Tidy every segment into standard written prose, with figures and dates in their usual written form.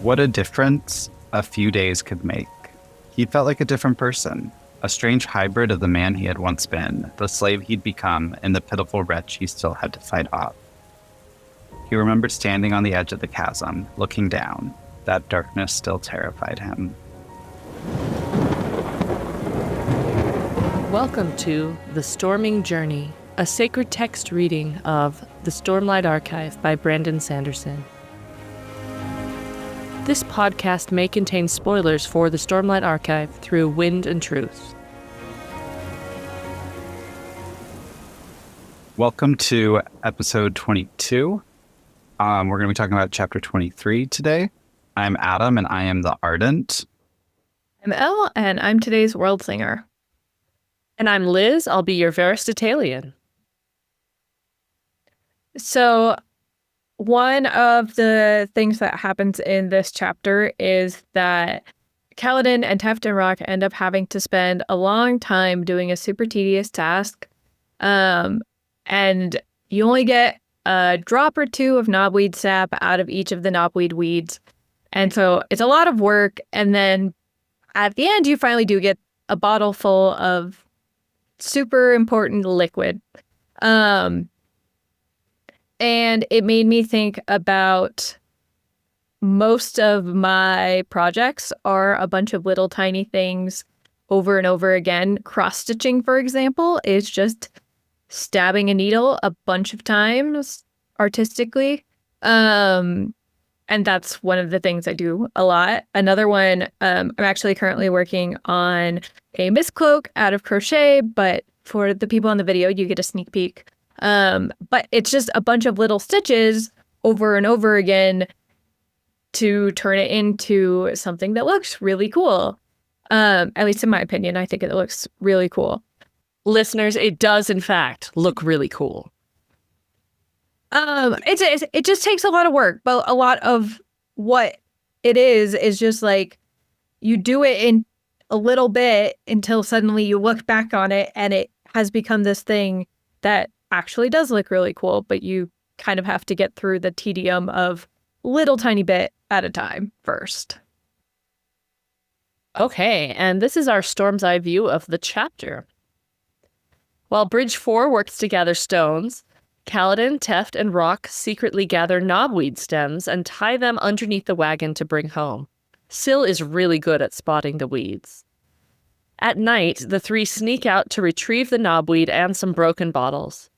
What a difference a few days could make. He felt like a different person, a strange hybrid of the man he had once been, the slave he'd become, and the pitiful wretch he still had to fight off. He remembered standing on the edge of the chasm, looking down. That darkness still terrified him. Welcome to The Storming Journey, a sacred text reading of The Stormlight Archive by Brandon Sanderson. This podcast may contain spoilers for the Stormlight Archive through Wind and Truth. Welcome to episode 22. We're going to be talking about chapter 23 today. I'm Adam, and I am the Ardent. I'm Elle, and I'm today's Worldsinger. And I'm Liz, I'll be your Veristitalian. So, one of the things that happens in this chapter is that Kaladin and Teft and Rock end up having to spend a long time doing a super tedious task. And you only get a drop or two of knobweed sap out of each of the knobweed weeds. And so it's a lot of work. And then at the end, you finally do get a bottle full of super important liquid. And it made me think about most of my projects are a bunch of little tiny things over and over again. Cross-stitching, for example, is just stabbing a needle a bunch of times artistically. And that's one of the things I do a lot. Another one, I'm actually currently working on a miscloak out of crochet, but for the people on the video, you get a sneak peek. But it's just a bunch of little stitches over and over again to turn it into something that looks really cool. At least in my opinion, I think it looks really cool. Listeners, it does in fact look really cool. It just takes a lot of work, but a lot of what it is just like you do it in a little bit until suddenly you look back on it and it has become this thing that actually does look really cool, but you kind of have to get through the tedium of little tiny bit at a time first. Okay, and this is our Storm's Eye view of the chapter. While Bridge 4 works to gather stones, Kaladin, Teft, and Rock secretly gather knobweed stems and tie them underneath the wagon to bring home. Syl is really good at spotting the weeds. At night, the three sneak out to retrieve the knobweed and some broken bottles.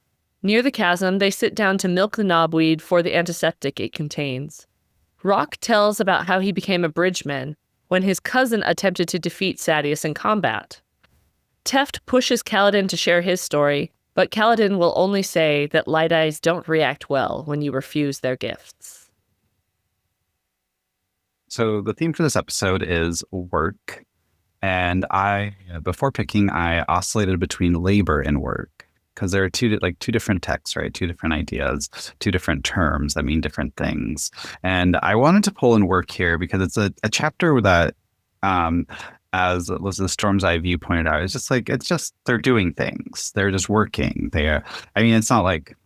Near the chasm, they sit down to milk the knobweed for the antiseptic it contains. Rock tells about how he became a bridgeman when his cousin attempted to defeat Sadeas in combat. Teft pushes Kaladin to share his story, but Kaladin will only say that light eyes don't react well when you refuse their gifts. So the theme for this episode is work. And before picking, I oscillated between labor and work. Because there are two different texts, right? Two different ideas, two different terms that mean different things. And I wanted to pull in work here because it's a chapter that, as the Storm's Eye view pointed out, it's just they're doing things. They're just working. It's not like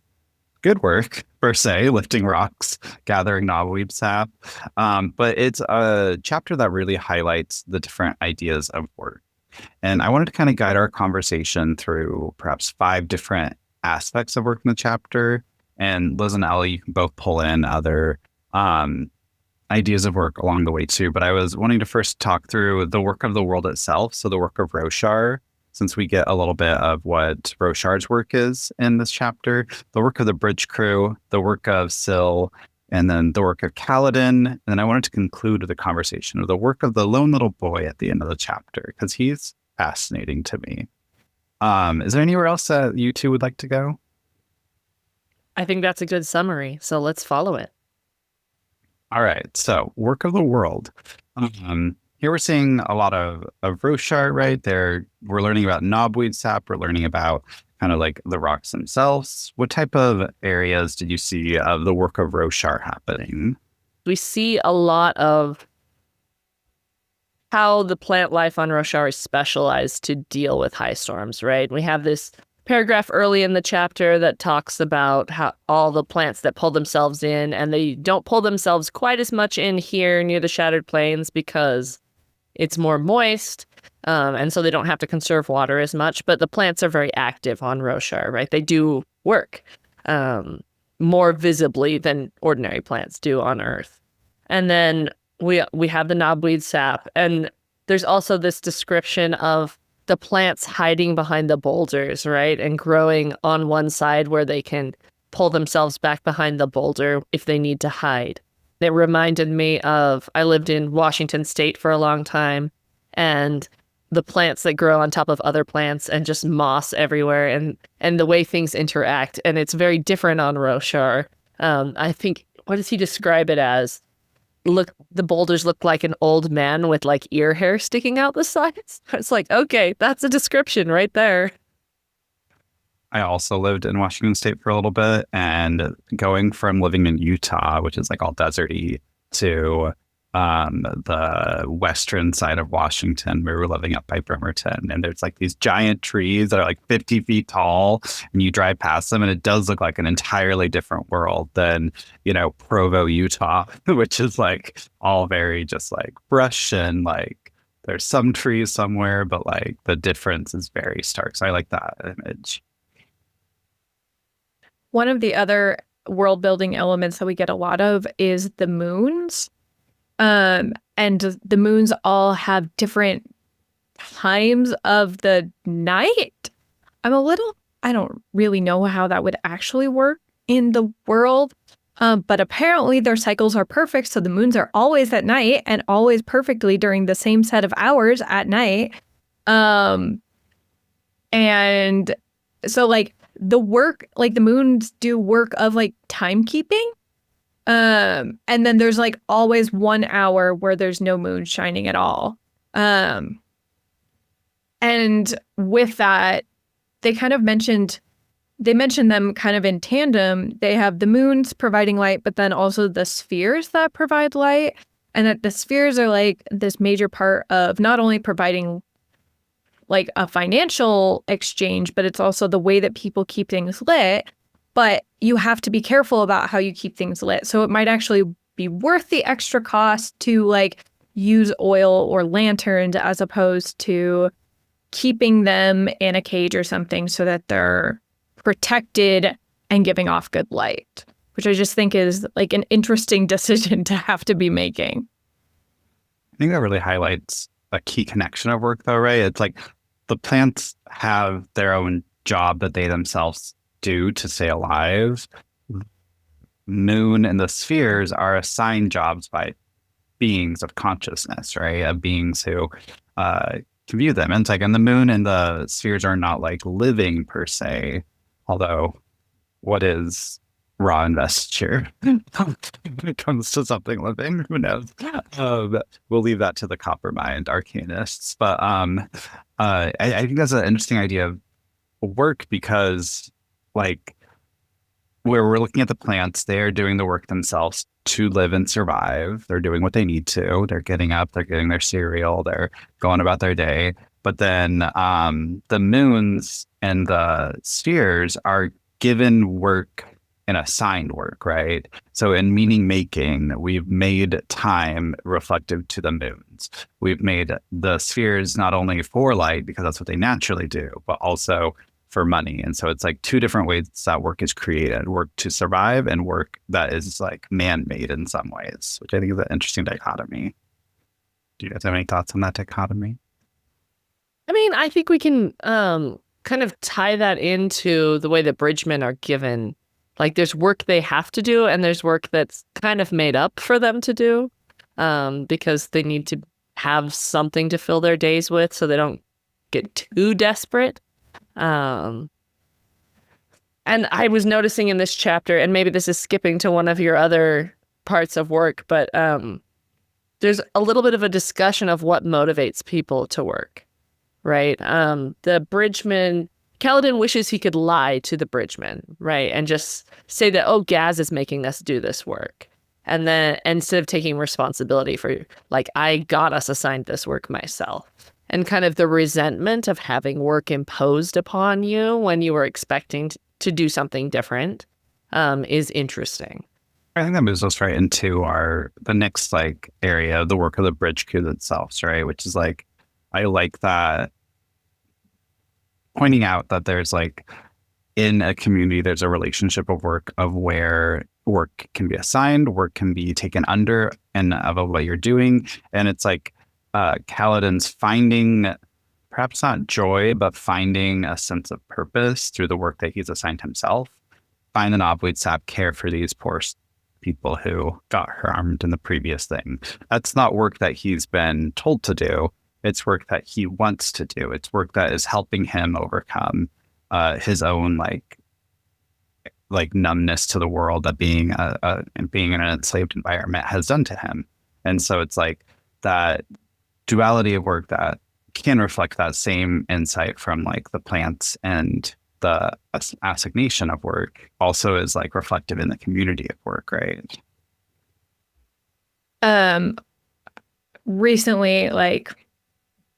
good work per se, lifting rocks, gathering knobweed sap. But it's a chapter that really highlights the different ideas of work. And I wanted to kind of guide our conversation through perhaps 5 different aspects of work in the chapter. And Liz and Ellie, you can both pull in other ideas of work along the way too. But I was wanting to first talk through the work of the world itself. So the work of Roshar, since we get a little bit of what Roshar's work is in this chapter, the work of the bridge crew, the work of Syl, and then the work of Kaladin. And then I wanted to conclude the conversation with the work of the lone little boy at the end of the chapter, because he's fascinating to me. Is there anywhere else that you two would like to go? I think that's a good summary, so let's follow it. All right, so work of the world. Here we're seeing a lot of Roshar, right? We're learning about knobweed sap. We're learning about kind of like the rocks themselves. What type of areas did you see of the work of Roshar happening? We see a lot of how the plant life on Roshar is specialized to deal with high storms, right? We have this paragraph early in the chapter that talks about how all the plants that pull themselves in, and they don't pull themselves quite as much in here near the Shattered Plains because it's more moist, and so they don't have to conserve water as much. But the plants are very active on Roshar, right? They do work more visibly than ordinary plants do on Earth. And then we have the knobweed sap, and there's also this description of the plants hiding behind the boulders, right? And growing on one side where they can pull themselves back behind the boulder if they need to hide. It reminded me of, I lived in Washington State for a long time, and the plants that grow on top of other plants and just moss everywhere, and the way things interact. And it's very different on Roshar. I think, what does he describe it as? Look, the boulders look like an old man with like ear hair sticking out the sides. It's like, okay, that's a description right there. I also lived in Washington State for a little bit, and going from living in Utah, which is like all deserty, to the western side of Washington, we were living up by Bremerton, and there's like these giant trees that are like 50 feet tall, and you drive past them and it does look like an entirely different world than, you know, Provo, Utah, which is like all very just like brush, and like there's some trees somewhere, but like the difference is very stark. So I like that image. One of the other world building elements that we get a lot of is the moons. And the moons all have different times of the night. I don't really know how that would actually work in the world. But apparently their cycles are perfect. So the moons are always at night and always perfectly during the same set of hours at night. And so like the work, like the moons do work of like timekeeping. And then there's like always 1 hour where there's no moon shining at all. And with that, they mentioned them kind of in tandem. They have the moons providing light, but then also the spheres that provide light. And that the spheres are like this major part of not only providing like a financial exchange, but it's also the way that people keep things lit. But you have to be careful about how you keep things lit. So it might actually be worth the extra cost to like use oil or lanterns as opposed to keeping them in a cage or something so that they're protected and giving off good light, which I just think is like an interesting decision to have to be making. I think that really highlights a key connection of work though, right? It's like the plants have their own job that they themselves do to stay alive. Moon and the spheres are assigned jobs by beings of consciousness, right? Of beings who can view them. And it's like, and the moon and the spheres are not like living per se, although what is raw investiture when it comes to something living? Who knows? We'll leave that to the Coppermind arcanists. But I think that's an interesting idea of work, because like where we're looking at the plants, they're doing the work themselves to live and survive. They're doing what they need to. They're getting up, they're getting their cereal, they're going about their day. But then the moons and the spheres are given work and assigned work, right? So in meaning making, we've made time reflective to the moons. We've made the spheres not only for light, because that's what they naturally do, but also for money. And so it's like two different ways that work is created: work to survive and work that is like man-made in some ways, which I think is an interesting dichotomy. Do you guys have any thoughts on that dichotomy? I mean, I think we can kind of tie that into the way that bridgemen are given. Like there's work they have to do, and there's work that's kind of made up for them to do because they need to have something to fill their days with so they don't get too desperate. And I was noticing in this chapter, and maybe this is skipping to one of your other parts of work, but there's a little bit of a discussion of what motivates people to work, right? The bridgeman, Kaladin wishes he could lie to the bridgeman, right? And just say that, oh, Gaz is making us do this work. And then instead of taking responsibility for, like, I got us assigned this work myself. and kind of the resentment of having work imposed upon you when you were expecting to do something different is interesting. I think that moves us right into the next like area of the work of the bridge crew itself, right? Which is like, I like that pointing out that there's like in a community, there's a relationship of work of where work can be assigned, work can be taken under and of what you're doing. And it's like Kaladin's finding perhaps not joy, but finding a sense of purpose through the work that he's assigned himself. Find the knobweed sap, care for these poor people who got harmed in the previous thing. That's not work that he's been told to do. It's work that he wants to do. It's work that is helping him overcome his own like numbness to the world that being in an enslaved environment has done to him. And so it's like that duality of work that can reflect that same insight from like the plants, and the assignation of work also is like reflective in the community of work, right? Recently, like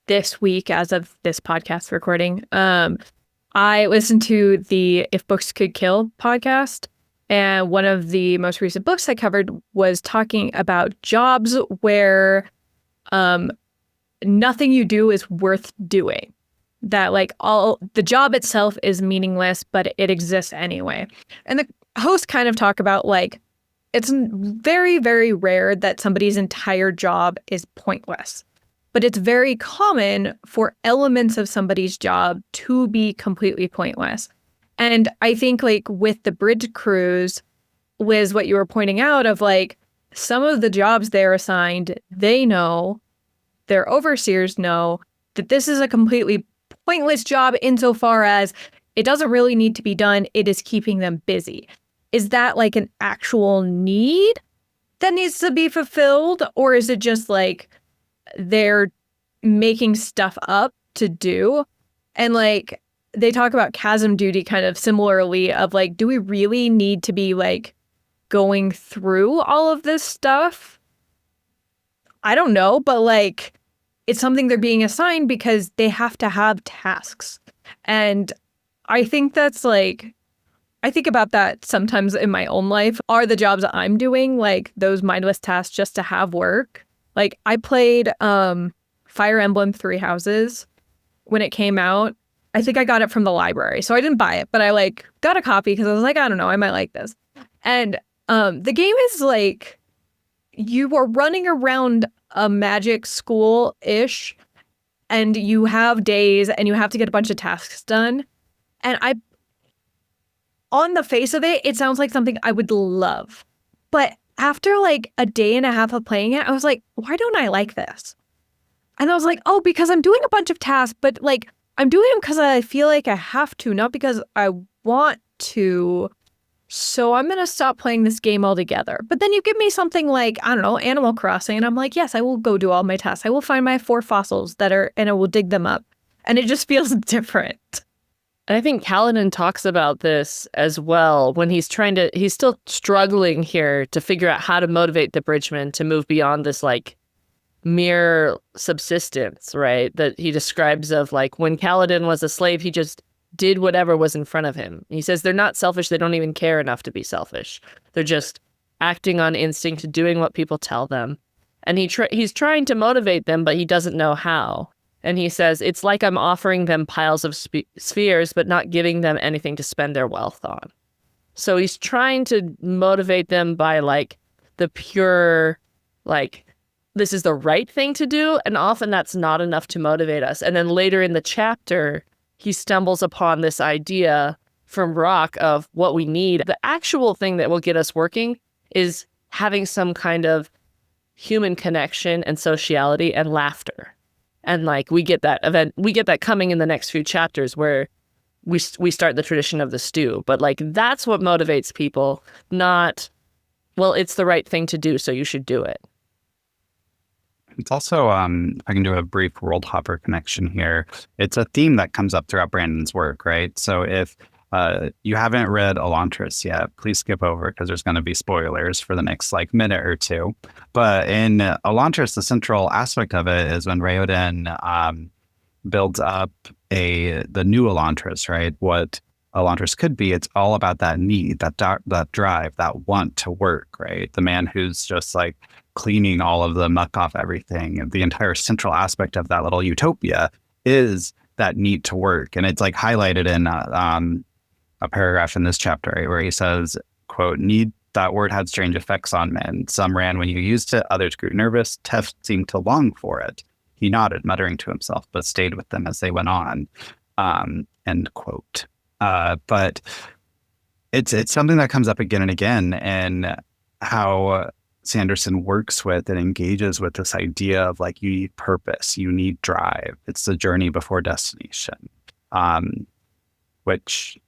this week, as of this podcast recording, I listened to the If Books Could Kill podcast, and one of the most recent books I covered was talking about jobs where nothing you do is worth doing. That like all the job itself is meaningless, but it exists anyway. And the host kind of talk about like, it's very, very rare that somebody's entire job is pointless. But it's very common for elements of somebody's job to be completely pointless. And I think like with the bridge crews, Liz, what you were pointing out of like some of the jobs they're assigned, they know, their overseers know that this is a completely pointless job insofar as it doesn't really need to be done. It is keeping them busy. Is that like an actual need that needs to be fulfilled? Or is it just like they're making stuff up to do? And like they talk about chasm duty kind of similarly of like, do we really need to be like going through all of this stuff? I don't know, but like it's something they're being assigned because they have to have tasks. And I think that's like, I think about that sometimes in my own life. Are the jobs that I'm doing like those mindless tasks just to have work? Like I played Fire Emblem Three Houses when it came out. I think I got it from the library. So I didn't buy it, but I like got a copy because I was like, I don't know, I might like this. And the game is like, you are running around a magic school-ish, and you have days and you have to get a bunch of tasks done. And on the face of it, it sounds like something I would love. But after like a day and a half of playing it, I was like, why don't I like this? And I was like, oh, because I'm doing a bunch of tasks, but like I'm doing them because I feel like I have to, not because I want to. So I'm going to stop playing this game altogether. But then you give me something like, I don't know, Animal Crossing, and I'm like, yes, I will go do all my tasks. I will find my 4 fossils and I will dig them up. And it just feels different. And I think Kaladin talks about this as well when he's still struggling here to figure out how to motivate the Bridgemen to move beyond this like mere subsistence, right? That he describes of like when Kaladin was a slave, he just did whatever was in front of him. He says they're not selfish. They don't even care enough to be selfish. They're just acting on instinct, doing what people tell them. And he's trying to motivate them, but he doesn't know how. And he says, it's like I'm offering them piles of spheres, but not giving them anything to spend their wealth on. So he's trying to motivate them by like the pure, like, this is the right thing to do. And often that's not enough to motivate us. And then later in the chapter, he stumbles upon this idea from Rock of what we need. The actual thing that will get us working is having some kind of human connection and sociality and laughter. And like we get that coming in the next few chapters where we start the tradition of the stew. But like that's what motivates people, not, well, it's the right thing to do, so you should do it. It's also, if I can do a brief world hopper connection here, it's a theme that comes up throughout Brandon's work, right? So if you haven't read Elantris yet, please skip over because there's going to be spoilers for the next like minute or two. But in Elantris, the central aspect of it is when Raoden builds up the new Elantris, right? What Elantris could be. It's all about that need, that drive, that want to work, right? The man who's just like cleaning all of the muck off everything. The entire central aspect of that little utopia is that need to work. And it's like highlighted in a paragraph in this chapter, right, where he says, quote, need, that word had strange effects on men. Some ran when you used it, others grew nervous. Teft seemed to long for it. He nodded, muttering to himself, but stayed with them as they went on. End quote. But it's something that comes up again and again, and how Sanderson works with and engages with this idea of like, you need purpose, you need drive. It's the journey before destination, which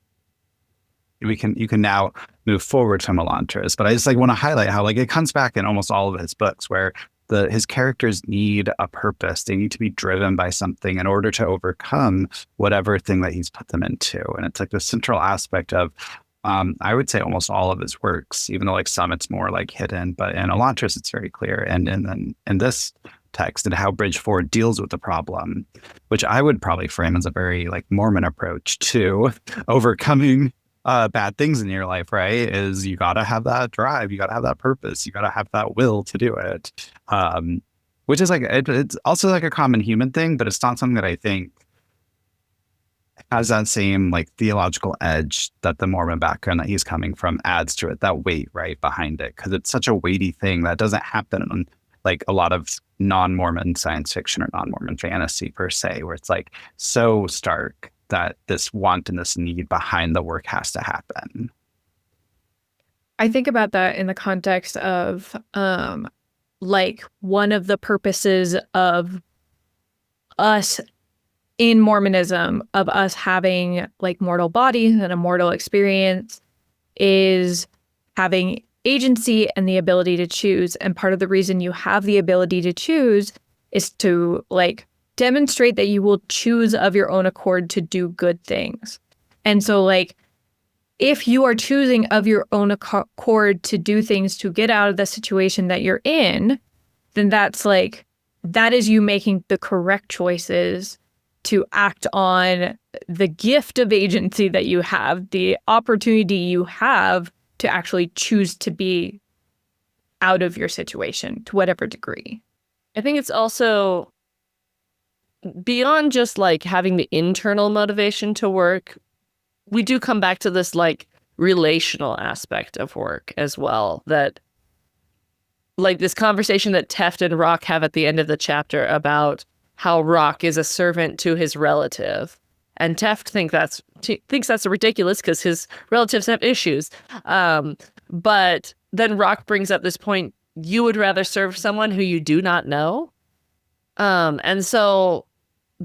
you can now move forward from Elantris. But I just like want to highlight how like it comes back in almost all of his books, where his characters need a purpose. They need to be driven by something in order to overcome whatever thing that he's put them into. And it's like the central aspect of, I would say almost all of his works, even though like some it's more like hidden, but in Elantris it's very clear. And then in this text, and how Bridge 4 deals with the problem, which I would probably frame as a very like Mormon approach to overcoming bad things in your life, right? Is you got to have that drive, you got to have that purpose, you got to have that will to do it. Which is like, it's also like a common human thing, but it's not something that I think has that same like theological edge that the Mormon background that he's coming from adds to it, that weight right behind it. Cause it's such a weighty thing that doesn't happen on like a lot of non-Mormon science fiction or non-Mormon fantasy per se, where it's like so stark that this want and this need behind the work has to happen. I think about that in the context of like one of the purposes of us in Mormonism, of us having like mortal bodies and a mortal experience, is having agency and the ability to choose. And part of the reason you have the ability to choose is to like demonstrate that you will choose of your own accord to do good things. And so like, if you are choosing of your own accord to do things to get out of the situation that you're in, then that's like, that is you making the correct choices to act on the gift of agency that you have, the opportunity you have to actually choose to be out of your situation to whatever degree. I think it's also beyond just like having the internal motivation to work. We do come back to this like relational aspect of work as well, that like this conversation that Teft and Rock have at the end of the chapter about how Rock is a servant to his relative, and Teft thinks that's ridiculous because his relatives have issues. But then Rock brings up this point: you would rather serve someone who you do not know, and so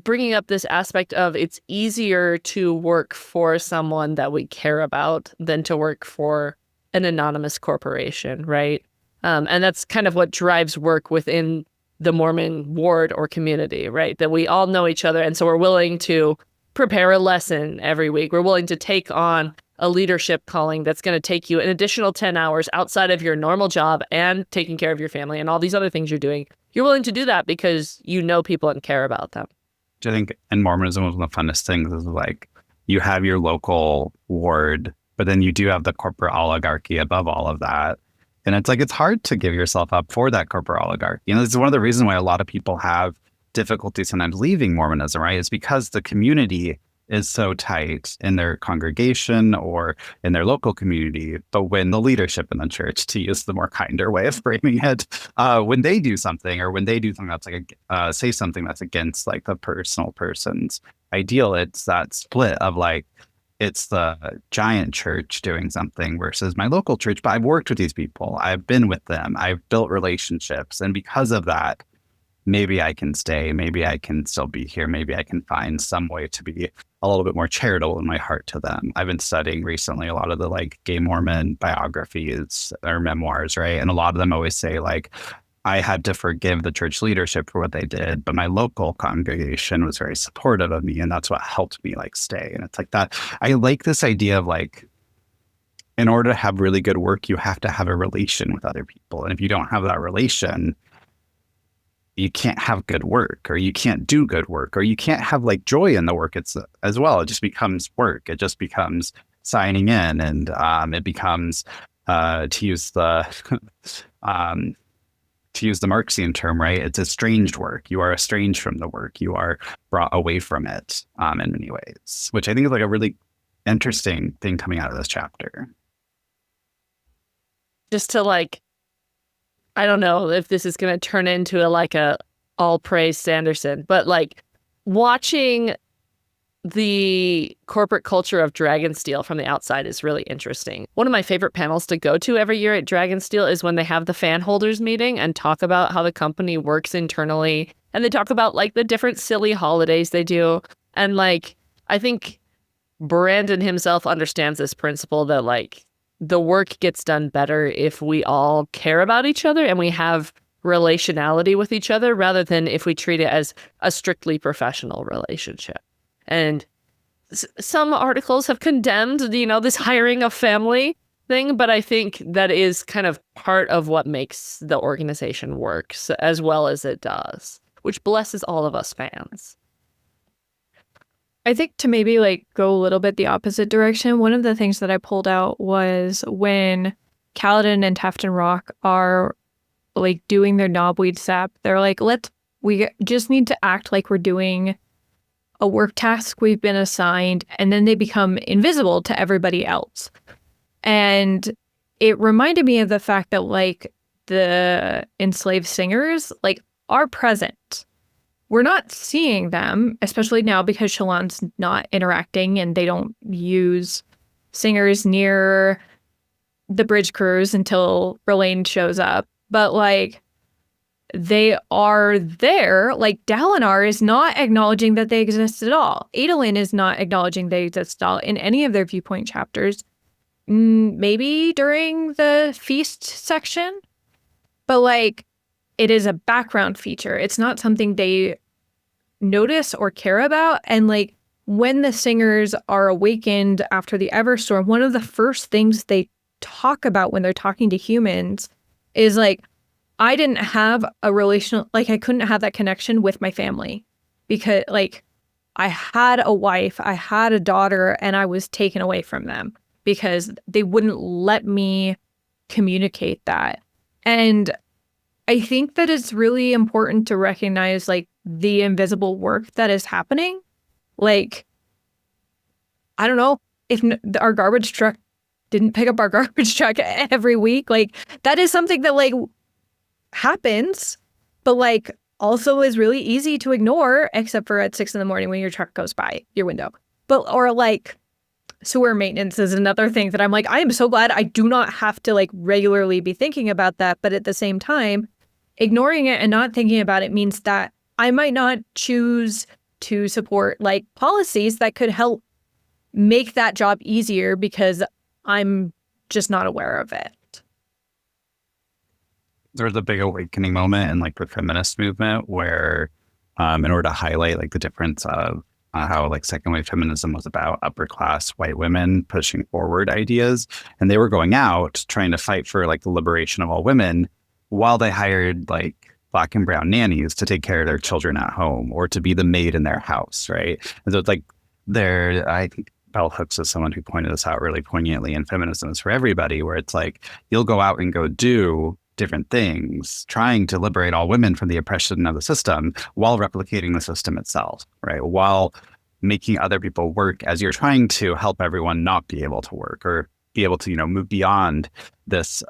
bringing up this aspect of it's easier to work for someone that we care about than to work for an anonymous corporation, right? And that's kind of what drives work within the Mormon ward or community, right? That we all know each other. And so we're willing to prepare a lesson every week. We're willing to take on a leadership calling that's going to take you an additional 10 hours outside of your normal job and taking care of your family and all these other things you're doing. You're willing to do that because you know people and care about them. I think in Mormonism, one of the funnest things is like you have your local ward, but then you do have the corporate oligarchy above all of that. And it's like, it's hard to give yourself up for that corporate oligarchy. You know, this is one of the reasons why a lot of people have difficulty sometimes leaving Mormonism, right? Is because the community is so tight in their congregation or in their local community. But when the leadership in the church, to use the more kinder way of framing it, when they do something or when they do something that's like, say something that's against like the person's ideal, it's that split of like, it's the giant church doing something versus my local church. But I've worked with these people. I've been with them. I've built relationships. And because of that, maybe I can stay. Maybe I can still be here. Maybe I can find some way to be a little bit more charitable in my heart to them. I've been studying recently a lot of the like gay Mormon biographies or memoirs, right? And a lot of them always say like, I had to forgive the church leadership for what they did, but my local congregation was very supportive of me, and that's what helped me like stay. And it's like that. I like this idea of like, in order to have really good work, you have to have a relation with other people. And if you don't have that relation, you can't have good work, or you can't do good work, or you can't have like joy in the work as well. It just becomes work. It just becomes signing in, and it becomes to use the Marxian term, right? It's estranged work. You are estranged from the work. You are brought away from it in many ways, which I think is like a really interesting thing coming out of this chapter. Just to like, I don't know if this is going to turn into a all praise Sanderson, but like watching the corporate culture of Dragonsteel from the outside is really interesting. One of my favorite panels to go to every year at Dragonsteel is when they have the fan holders meeting and talk about how the company works internally. And they talk about like the different silly holidays they do. And like, I think Brandon himself understands this principle that like the work gets done better if we all care about each other and we have relationality with each other rather than if we treat it as a strictly professional relationship. And some articles have condemned, this hiring of family thing, but I think that is kind of part of what makes the organization work as well as it does, which blesses all of us fans. I think to maybe like go a little bit the opposite direction, one of the things that I pulled out was when Kaladin and Teft and Rock are like doing their knobweed sap, they're like, we just need to act like we're doing a work task we've been assigned, and then they become invisible to everybody else. And it reminded me of the fact that like the enslaved singers like are present. We're not seeing them, especially now because Shallan's not interacting and they don't use singers near the bridge crews until Verlaine shows up. But like they are there. Like Dalinar is not acknowledging that they exist at all. Adolin is not acknowledging they exist at all in any of their viewpoint chapters. Maybe during the feast section, but like it is a background feature. It's not something they notice or care about. And like when the singers are awakened after the Everstorm, one of the first things they talk about when they're talking to humans is like, I didn't have a relational, like I couldn't have that connection with my family because like I had a wife, I had a daughter, and I was taken away from them because they wouldn't let me communicate that. And I think that it's really important to recognize like the invisible work that is happening. Like, I don't know if our garbage truck didn't pick up our garbage truck every week. Like that is something that like happens, but like also is really easy to ignore, except for at 6 a.m. when your truck goes by your window. But or like sewer maintenance is another thing that I'm like, I am so glad I do not have to like regularly be thinking about that. But at the same time, ignoring it and not thinking about it means that I might not choose to support like policies that could help make that job easier because I'm just not aware of it. There was a big awakening moment in like the feminist movement where in order to highlight like the difference of how like second wave feminism was about upper class white women pushing forward ideas, and they were going out trying to fight for like the liberation of all women while they hired like Black and brown nannies to take care of their children at home or to be the maid in their house, right? And so it's like I think Bell Hooks is someone who pointed this out really poignantly in Feminism is for Everybody, where it's like you'll go out and go do different things, trying to liberate all women from the oppression of the system while replicating the system itself, right? While making other people work as you're trying to help everyone not be able to work or be able to, move beyond this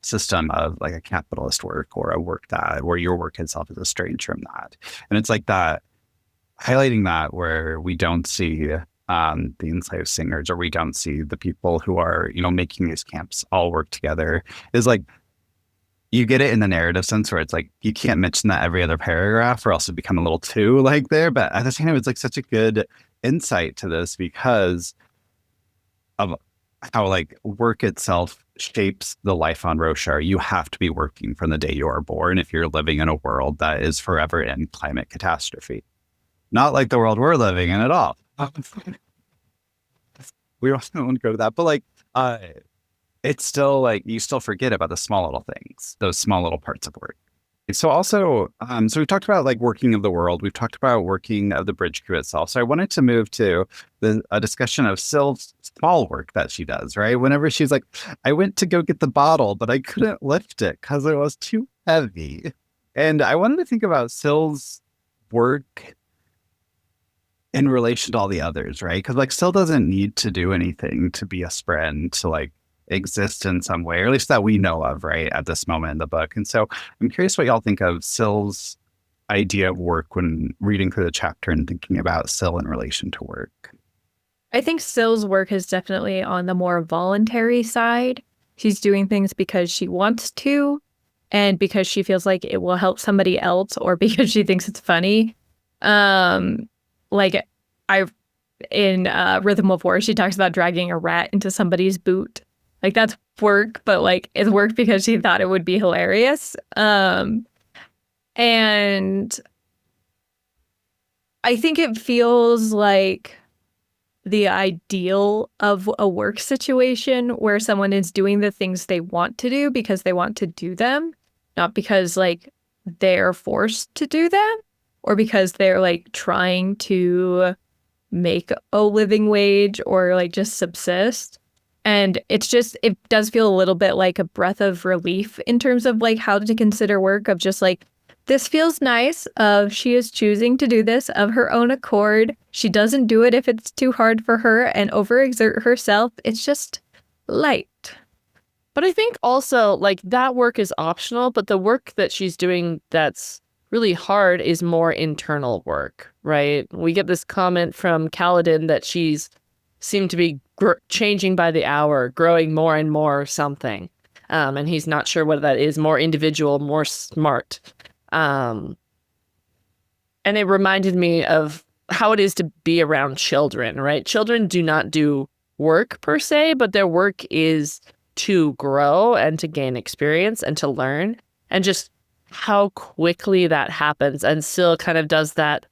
system of like a capitalist work or a work that where your work itself is estranged from that. And it's like that, highlighting that where we don't see the enslaved singers or we don't see the people who are, making these camps all work together is like, you get it in the narrative sense where it's like, you can't mention that every other paragraph or else it become a little too like there. But at the same time, it's like such a good insight to this because of how like work itself shapes the life on Roshar. You have to be working from the day you are born if you're living in a world that is forever in climate catastrophe. Not like the world we're living in at all. We also don't go to that, but like, it's still like you still forget about the small little things, those small little parts of work. So also, so we've talked about like working of the world. We've talked about working of the bridge crew itself. So I wanted to move to a discussion of Syl's small work that she does, right? Whenever she's like, I went to go get the bottle, but I couldn't lift it because it was too heavy. And I wanted to think about Syl's work in relation to all the others, right? Because like Syl doesn't need to do anything to be a spren, to like exist in some way, or at least that we know of, right, at this moment in the book. And so I'm curious what y'all think of Syl's idea of work when reading through the chapter and thinking about Syl in relation to work. I think Syl's work is definitely on the more voluntary side. She's doing things because she wants to, and because she feels like it will help somebody else, or because she thinks it's funny. Like in Rhythm of War, she talks about dragging a rat into somebody's boot. Like, that's work, but like it's work because she thought it would be hilarious. And I think it feels like the ideal of a work situation where someone is doing the things they want to do because they want to do them, not because like they're forced to do them or because they're like trying to make a living wage or like just subsist. And it does feel a little bit like a breath of relief in terms of like how to consider work, of just like, this feels nice. She is choosing to do this of her own accord. She doesn't do it if it's too hard for her and overexert herself. It's just light. But I think also like that work is optional, but the work that she's doing that's really hard is more internal work, right? We get this comment from Kaladin that she's seemed to be changing by the hour, growing more and more or something. And he's not sure what that is, more individual, more smart. And it reminded me of how it is to be around children, right? Children do not do work per se, but their work is to grow and to gain experience and to learn, and just how quickly that happens. And Syl kind of does that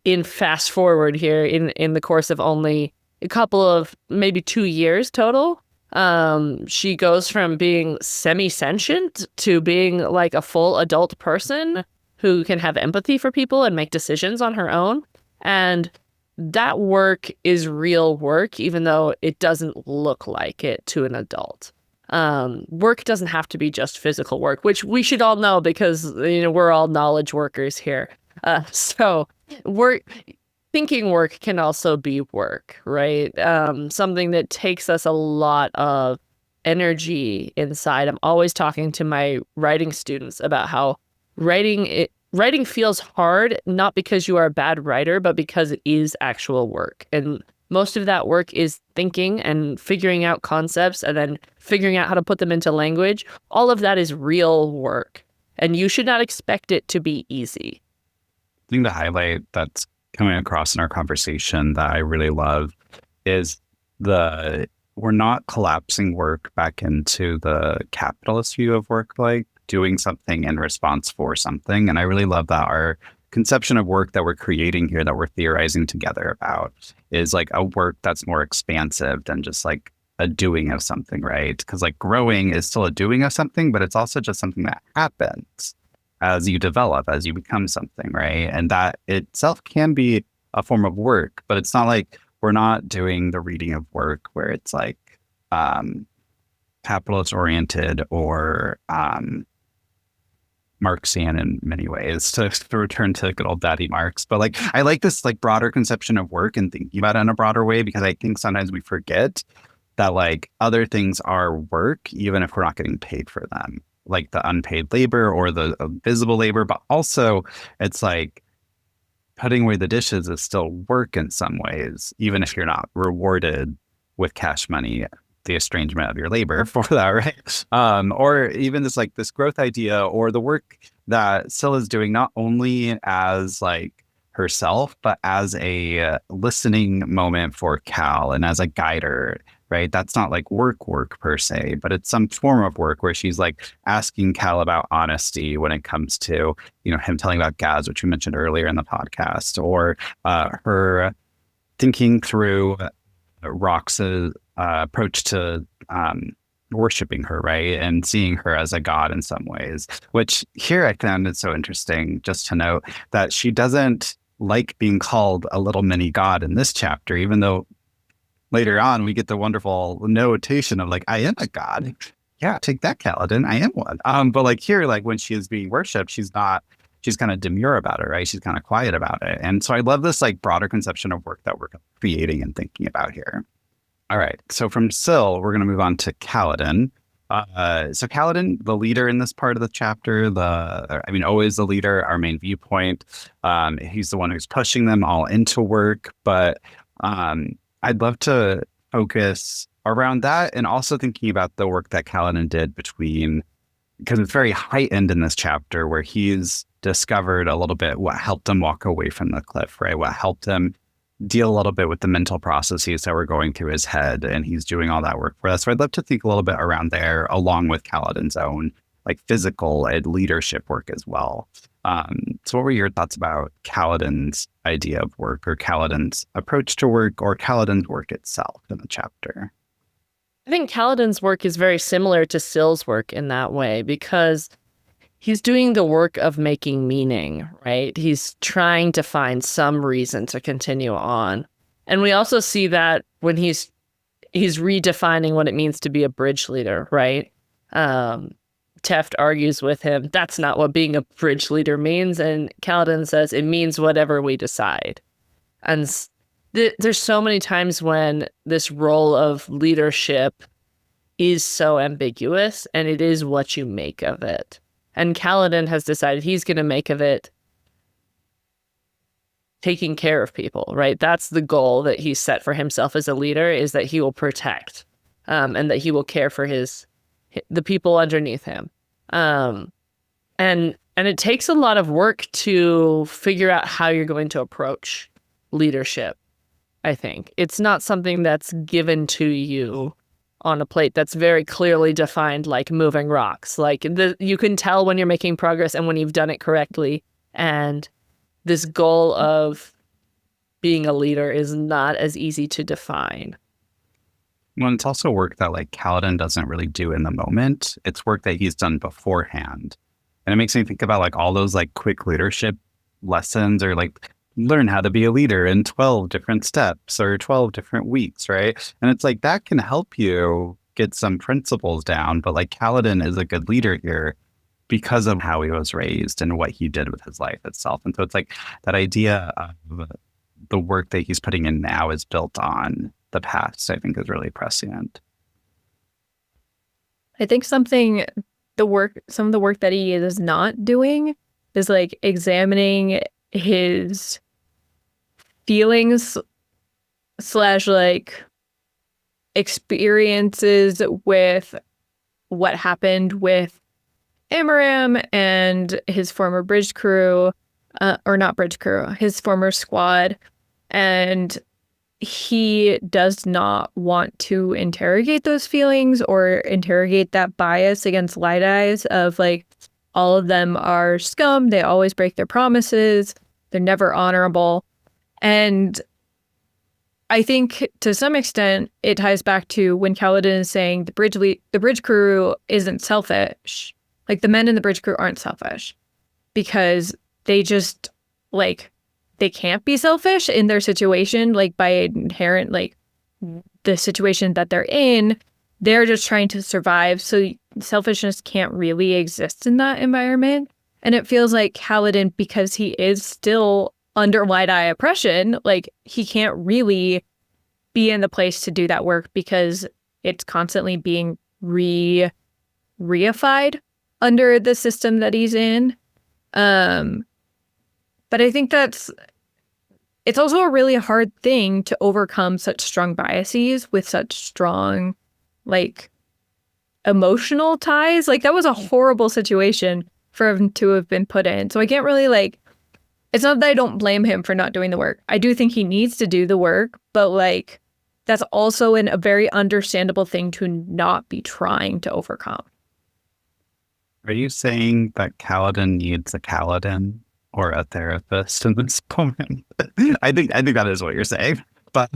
in fast forward here in the course of only a couple of maybe 2 years total. She goes from being semi-sentient to being like a full adult person who can have empathy for people and make decisions on her own. And that work is real work, even though it doesn't look like it to an adult. Work doesn't have to be just physical work, which we should all know because, we're all knowledge workers here. So thinking work can also be work, right? Something that takes us a lot of energy inside. I'm always talking to my writing students about how writing feels hard, not because you are a bad writer, but because it is actual work. And most of that work is thinking and figuring out concepts and then figuring out how to put them into language. All of that is real work, and you should not expect it to be easy. I think the highlight that's coming across in our conversation that I really love is we're not collapsing work back into the capitalist view of work, like doing something in response for something. And I really love that our conception of work that we're creating here, that we're theorizing together about, is like a work that's more expansive than just like a doing of something, right? Because like growing is still a doing of something, but it's also just something that happens as you develop, as you become something, right? And that itself can be a form of work, but it's not like we're not doing the reading of work where it's like capitalist oriented or Marxian in many ways, to return to good old Daddy Marx. But like, I like this like broader conception of work and thinking about it in a broader way, because I think sometimes we forget that like other things are work, even if we're not getting paid for them, like the unpaid labor or the visible labor. But also it's like putting away the dishes is still work in some ways, even if you're not rewarded with cash money, the estrangement of your labor for that, right? Or even this like this growth idea, or the work that Syl is doing, not only as like herself, but as a listening moment for Cal and as a guider, right? That's not like work per se, but it's some form of work where she's like asking Cal about honesty when it comes to, him telling about Gaz, which we mentioned earlier in the podcast, or her thinking through Rox's approach to worshiping her, right? And seeing her as a god in some ways, which here I found it so interesting just to note that she doesn't like being called a little mini god in this chapter, even though later on we get the wonderful notation of like, I am a god. Yeah, take that, Kaladin. I am one. But like here, like when she is being worshipped, she's kind of demure about it, right? She's kind of quiet about it. And so I love this like broader conception of work that we're creating and thinking about here. All right. So from Syl, we're going to move on to Kaladin. So Kaladin, the leader in this part of the chapter, always the leader, our main viewpoint. He's the one who's pushing them all into work. But I'd love to focus around that and also thinking about the work that Kaladin did because it's very heightened in this chapter where he's discovered a little bit what helped him walk away from the cliff, right? What helped him deal a little bit with the mental processes that were going through his head, and he's doing all that work for us. So I'd love to think a little bit around there, along with Kaladin's own like physical and leadership work as well. So what were your thoughts about Kaladin's idea of work, or Kaladin's approach to work, or Kaladin's work itself in the chapter? I think Kaladin's work is very similar to Syl's work in that way, because he's doing the work of making meaning, right? He's trying to find some reason to continue on. And we also see that when he's redefining what it means to be a bridge leader, right? Teft argues with him, that's not what being a bridge leader means. And Kaladin says, it means whatever we decide. And there's so many times when this role of leadership is so ambiguous, and it is what you make of it. And Kaladin has decided he's going to make of it taking care of people, right? That's the goal that he's set for himself as a leader, is that he will protect and that he will care for the people underneath him. And it takes a lot of work to figure out how you're going to approach leadership, I think. It's not something that's given to you on a plate that's very clearly defined, like moving rocks. Like you can tell when you're making progress and when you've done it correctly. And this goal of being a leader is not as easy to define. Well, it's also work that like Kaladin doesn't really do in the moment. It's work that he's done beforehand. And it makes me think about like all those like quick leadership lessons, or like learn how to be a leader in 12 different steps or 12 different weeks, right? And it's like that can help you get some principles down. But like Kaladin is a good leader here because of how he was raised and what he did with his life itself. And so it's like that idea of the work that he's putting in now is built on the past, I think is really prescient. I think some of the work that he is not doing is like examining his feelings / like experiences with what happened with Amaram and his former bridge crew, or not bridge crew, his former squad. And he does not want to interrogate those feelings or interrogate that bias against Light Eyes of like, all of them are scum. They always break their promises. They're never honorable. And I think to some extent, it ties back to when Kaladin is saying the bridge crew isn't selfish. Like the men in the bridge crew aren't selfish because they just like, they can't be selfish in their situation, like by inherent, like the situation that they're in, they're just trying to survive. So selfishness can't really exist in that environment. And it feels like Kaladin, because he is still under Light Eye oppression, like he can't really be in the place to do that work because it's constantly being reified under the system that he's in. But I think it's also a really hard thing to overcome such strong biases with such strong, like, emotional ties. Like, that was a horrible situation for him to have been put in. So I can't really, like, it's not that I don't blame him for not doing the work. I do think he needs to do the work, but, like, that's also a very understandable thing to not be trying to overcome. Are you saying that Kaladin needs a Kaladin or a therapist in this moment? I think that is what you're saying. But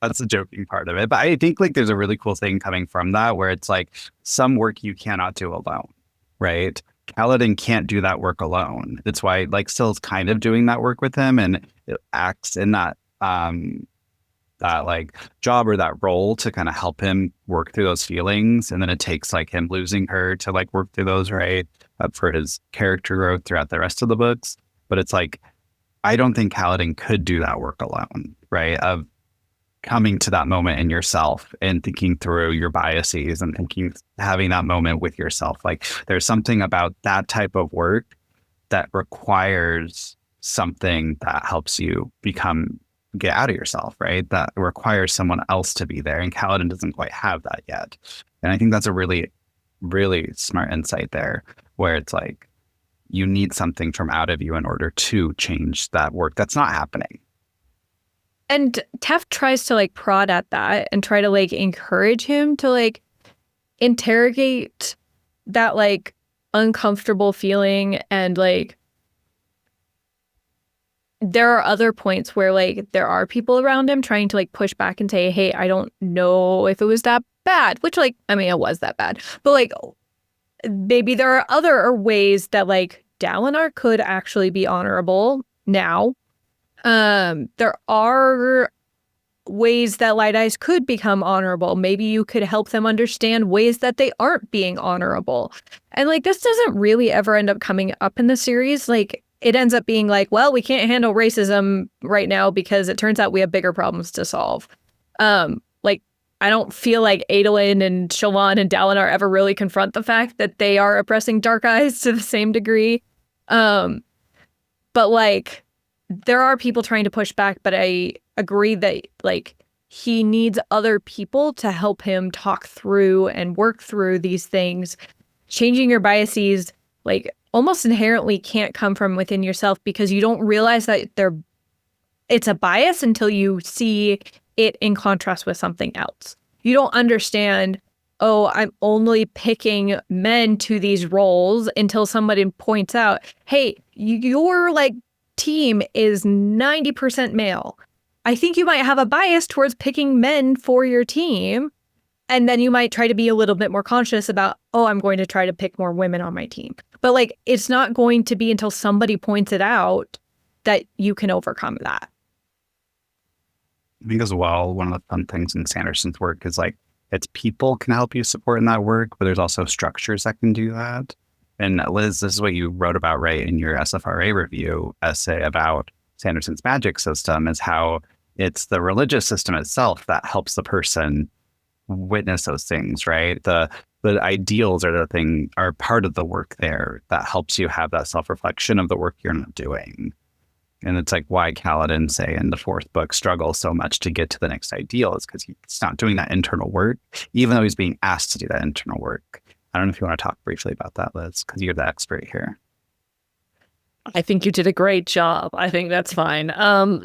That's the joking part of it. But I think like there's a really cool thing coming from that where it's like some work you cannot do alone, right? Kaladin can't do that work alone. That's why like Still's kind of doing that work with him and it acts in that like job or that role to kind of help him work through those feelings. And then it takes like him losing her to like work through those, right? For his character growth throughout the rest of the books. But it's like, I don't think Kaladin could do that work alone, right? Of coming to that moment in yourself and thinking through your biases and having that moment with yourself. Like there's something about that type of work that requires something that helps you get out of yourself, right? That requires someone else to be there. And Kaladin doesn't quite have that yet. And I think that's a really, really smart insight there where it's like, you need something from out of you in order to change that work that's not happening. And Teft tries to like prod at that and try to like encourage him to like interrogate that like uncomfortable feeling. And like there are other points where like there are people around him trying to like push back and say, hey, I don't know if it was that bad, which like, I mean, it was that bad, but like maybe there are other ways that like Dalinar could actually be honorable now. There are ways that Light Eyes could become honorable. Maybe you could help them understand ways that they aren't being honorable. And like this doesn't really ever end up coming up in the series. Like it ends up being like, well, we can't handle racism right now because it turns out we have bigger problems to solve. Like I don't feel like Adolin and Shallan and Dalinar ever really confront the fact that they are oppressing Dark Eyes to the same degree. But like there are people trying to push back, but I agree that like he needs other people to help him talk through and work through these things. Changing your biases like almost inherently can't come from within yourself because you don't realize that it's a bias until you see it in contrast with something else. You don't understand, oh, I'm only picking men to these roles until somebody points out, hey, you're like team is 90% male. I think you might have a bias towards picking men for your team. And then you might try to be a little bit more conscious about, oh, I'm going to try to pick more women on my team. But like, it's not going to be until somebody points it out that you can overcome that. I think as well, one of the fun things in Sanderson's work is like, it's people can help you support in that work, but there's also structures that can do that. And Liz, this is what you wrote about, right, in your SFRA review essay about Sanderson's magic system, is how it's the religious system itself that helps the person witness those things, right? The ideals are part of the work there that helps you have that self-reflection of the work you're not doing. And it's like why Kaladin, say, in the fourth book struggles so much to get to the next ideal is because he's not doing that internal work, even though he's being asked to do that internal work. I don't know if you want to talk briefly about that, Liz, because you're the expert here. I think you did a great job. I think that's fine.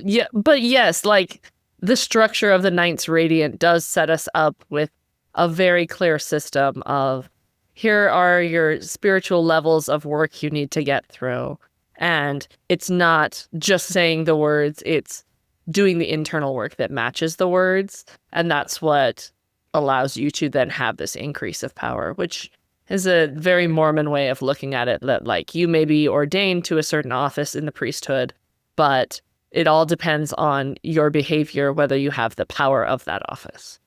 Yeah, but yes, like the structure of the Knights Radiant does set us up with a very clear system of here are your spiritual levels of work you need to get through. And it's not just saying the words, it's doing the internal work that matches the words. And that's what allows you to then have this increase of power, which is a very Mormon way of looking at it, that like you may be ordained to a certain office in the priesthood, but it all depends on your behavior, whether you have the power of that office.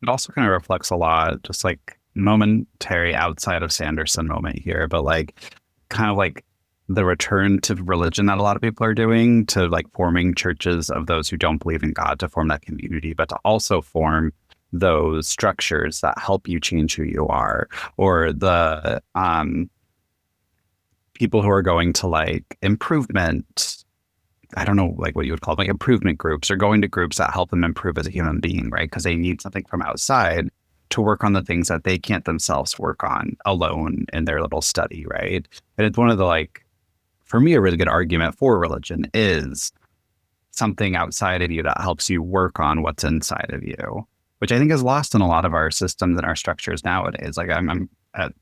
It also kind of reflects a lot, just like momentary outside of Sanderson moment here, but like kind of like the return to religion that a lot of people are doing, to like forming churches of those who don't believe in God, to form that community, but to also form those structures that help you change who you are, or the people who are going to like improvement, I don't know, like what you would call them, like improvement groups, or going to groups that help them improve as a human being, right? Because they need something from outside to work on the things that they can't themselves work on alone in their little study, right? And it's one of the like, for me, a really good argument for religion is something outside of you that helps you work on what's inside of you, which I think is lost in a lot of our systems and our structures nowadays. Like I'm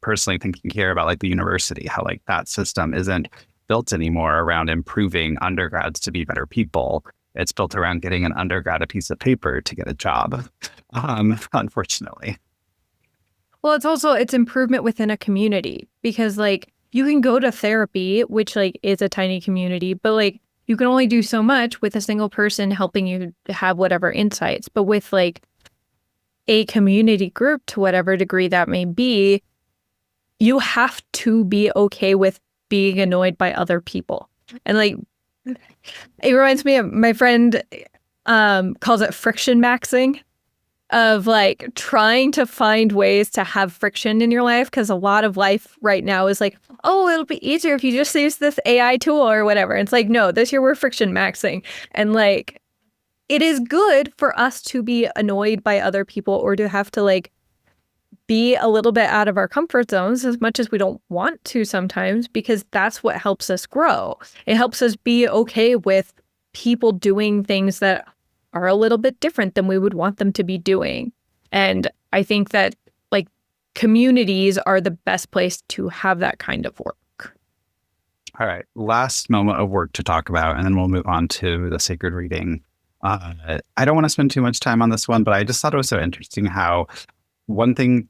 personally thinking here about like the university, how like that system isn't built anymore around improving undergrads to be better people. it's built around getting an undergrad a piece of paper to get a job, unfortunately. Well, it's improvement within a community, because like you can go to therapy, which like is a tiny community, but like you can only do so much with a single person helping you have whatever insights. But with like a community group, to whatever degree that may be, you have to be okay with being annoyed by other people. And like, it reminds me of my friend calls it friction maxing, of like trying to find ways to have friction in your life, because a lot of life right now is like, oh, it'll be easier if you just use this AI tool or whatever. And it's like, no, this year we're friction maxing. And like, it is good for us to be annoyed by other people, or to have to like be a little bit out of our comfort zones, as much as we don't want to sometimes, because that's what helps us grow. It helps us be okay with people doing things that are a little bit different than we would want them to be doing. And I think that like communities are the best place to have that kind of work. All right. Last moment of work to talk about, and then we'll move on to the sacred reading. I don't want to spend too much time on this one, but I just thought it was so interesting how one thing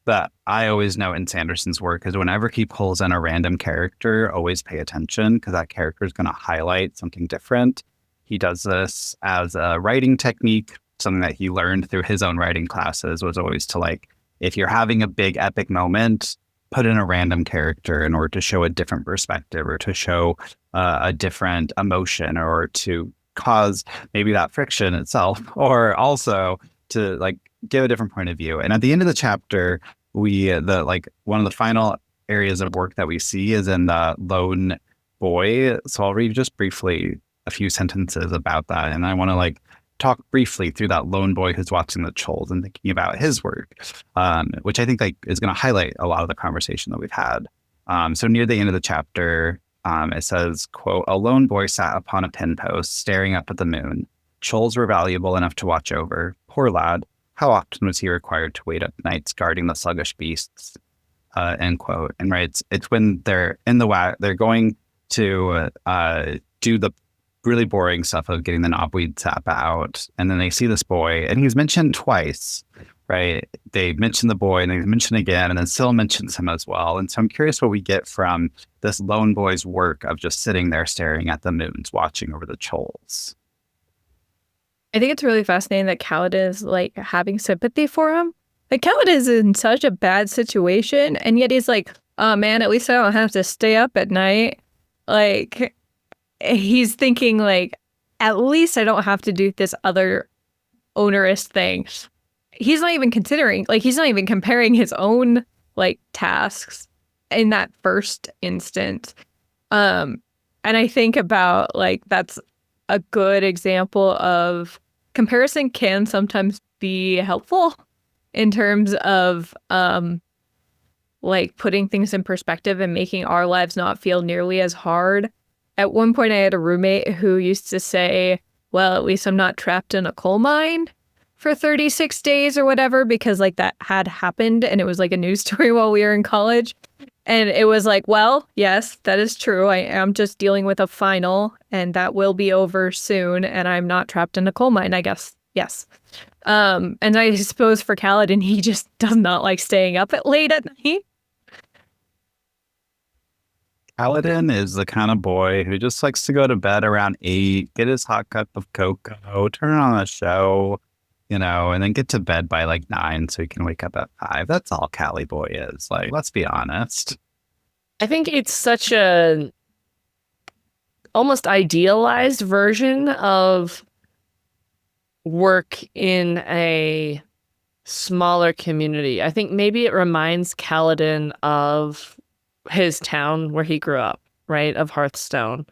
that I always know in Sanderson's work is whenever he pulls in a random character, always pay attention, because that character is going to highlight something different. He does this as a writing technique. Something that he learned through his own writing classes was always to like, if you're having a big epic moment, put in a random character in order to show a different perspective, or to show a different emotion, or to cause maybe that friction itself, or also to like give a different point of view. And at the end of the chapter, one of the final areas of work that we see is in the lone boy. So I'll read just briefly a few sentences about that. And I want to like talk briefly through that lone boy who's watching the Chols and thinking about his work, which I think like is going to highlight a lot of the conversation that we've had. So near the end of the chapter, it says, quote, "A lone boy sat upon a pin post staring up at the moon. Chols were valuable enough to watch over. Poor lad. How often was he required to wait up nights guarding the sluggish beasts?" End quote. And right, it's when they're in the they're going to do the really boring stuff of getting the knobweed sap out, and then they see this boy, and he's mentioned twice, right? They mention the boy, and they mention again, and then Syl mentions him as well. And so I'm curious what we get from this lone boy's work of just sitting there staring at the moons, watching over the Chols. I think it's really fascinating that Kaladin is like having sympathy for him. Like Kaladin is in such a bad situation, and yet he's like, oh man, at least I don't have to stay up at night. Like, he's thinking like, at least I don't have to do this other onerous thing. He's not even considering, like, he's not even comparing his own like tasks in that first instance. And I think about like, that's a good example of comparison can sometimes be helpful in terms of like putting things in perspective and making our lives not feel nearly as hard. At one point, I had a roommate who used to say, well, at least I'm not trapped in a coal mine for 36 days or whatever, because like that had happened and it was like a news story while we were in college. And it was like, well, yes, that is true. I am just dealing with a final and that will be over soon. And I'm not trapped in a coal mine, I guess. Yes. And I suppose for Kaladin, he just does not like staying up at late at night. Kaladin is the kind of boy who just likes to go to bed around 8, get his hot cup of cocoa, turn on a show, and then get to bed by like 9 so he can wake up at 5. That's all Cali boy is. Like, let's be honest. I think it's such a almost idealized version of work in a smaller community. I think maybe it reminds Kaladin of his town where he grew up, right? Of Hearthstone.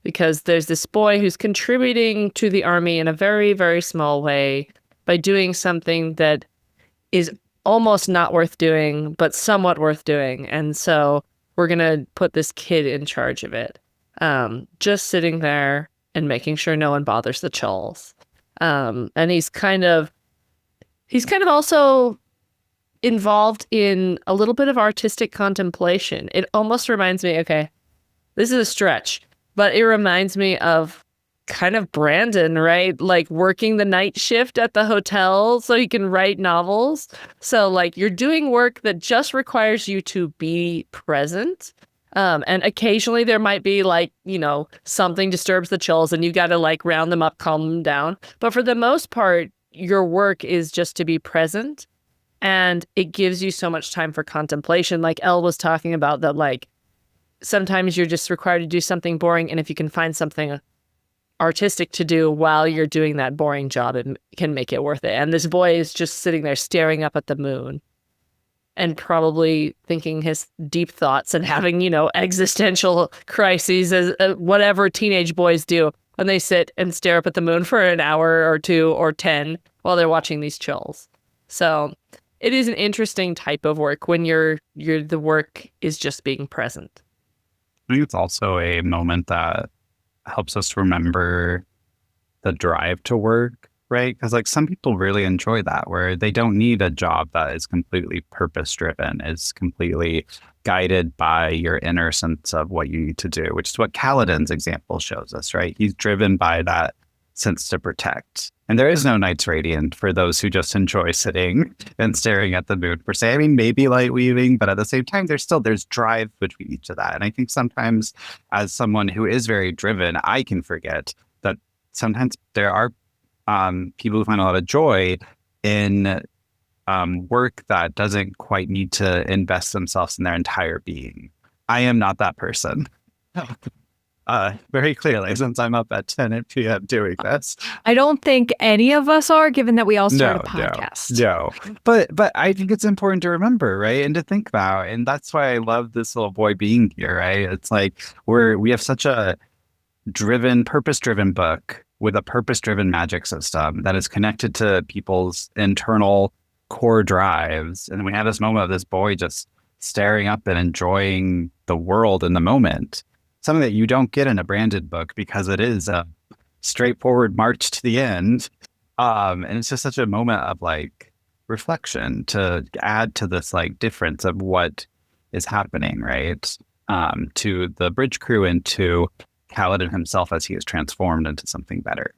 Because there's this boy who's contributing to the army in a very, very small way by doing something that is almost not worth doing, but somewhat worth doing. And so we're going to put this kid in charge of it. Just sitting there and making sure no one bothers the Chols. And he's kind of also involved in a little bit of artistic contemplation. It almost reminds me, okay, this is a stretch, but it reminds me of kind of Brandon, right? Like working the night shift at the hotel so he can write novels. So like you're doing work that just requires you to be present. And occasionally there might be like, something disturbs the chills and you got to like round them up, calm them down. But for the most part, your work is just to be present, and it gives you so much time for contemplation. Like Elle was talking about that, like sometimes you're just required to do something boring. And if you can find something artistic to do while you're doing that boring job, it can make it worth it. And this boy is just sitting there staring up at the moon and probably thinking his deep thoughts and having, existential crises as whatever teenage boys do when they sit and stare up at the moon for an hour or 2 or 10 while they're watching these chills. So it is an interesting type of work when the work is just being present. I think it's also a moment that helps us remember the drive to work, right? Because like some people really enjoy that, where they don't need a job that is completely purpose driven, is completely guided by your inner sense of what you need to do, which is what Kaladin's example shows us, right? He's driven by that sense to protect. And there is no Knights Radiant for those who just enjoy sitting and staring at the moon per se. I mean, maybe light weaving, but at the same time, there's drive between each of that. And I think sometimes as someone who is very driven, I can forget that sometimes there are people who find a lot of joy in work that doesn't quite need to invest themselves in their entire being. I am not that person. Very clearly, since I'm up at 10 p.m. doing this. I don't think any of us are, given that we all start a podcast. No. But I think it's important to remember, right? And to think about. And that's why I love this little boy being here, right? It's like we have such a purpose-driven book with a purpose-driven magic system that is connected to people's internal core drives. And we have this moment of this boy just staring up and enjoying the world in the moment. Something that you don't get in a branded book because it is a straightforward march to the end. And it's just such a moment of like reflection to add to this like difference of what is happening, right? To the bridge crew and to Kaladin himself as he is transformed into something better.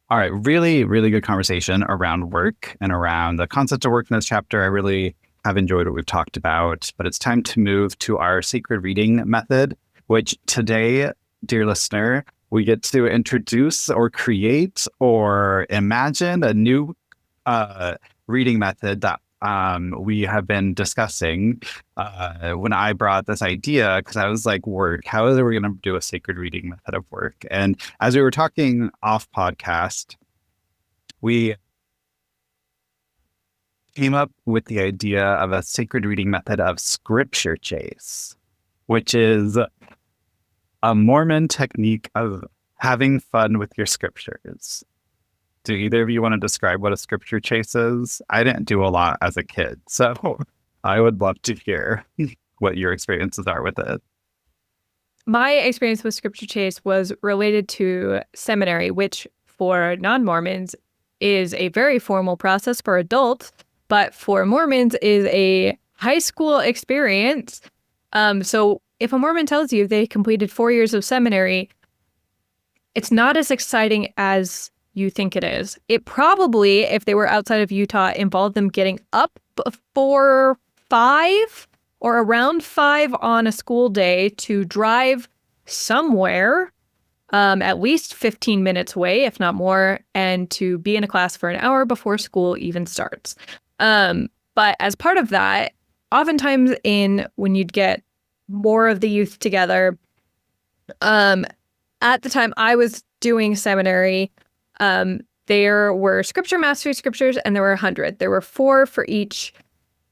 All right, really, really good conversation around work and around the concept of work in this chapter. I really have enjoyed what we've talked about, but it's time to move to our sacred reading method, which today, dear listener, we get to introduce or create or imagine a new reading method that we have been discussing when I brought this idea, because I was like, work, how are we going to do a sacred reading method of work? And as we were talking off podcast, we came up with the idea of a sacred reading method of scripture chase, which is a Mormon technique of having fun with your scriptures. Do either of you want to describe what a scripture chase is? I didn't do a lot as a kid, so I would love to hear what your experiences are with it. My experience with scripture chase was related to seminary, which for non-Mormons is a very formal process for adults, but for Mormons is a high school experience. So if a Mormon tells you they completed 4 years of seminary, it's not as exciting as you think it is. It probably, if they were outside of Utah, involved them getting up before 5 or around 5 on a school day to drive somewhere, at least 15 minutes away, if not more, and to be in a class for an hour before school even starts. But as part of that, oftentimes when you'd get more of the youth together, at the time I was doing seminary, there were scripture mastery scriptures and there were 100. There were 4 for each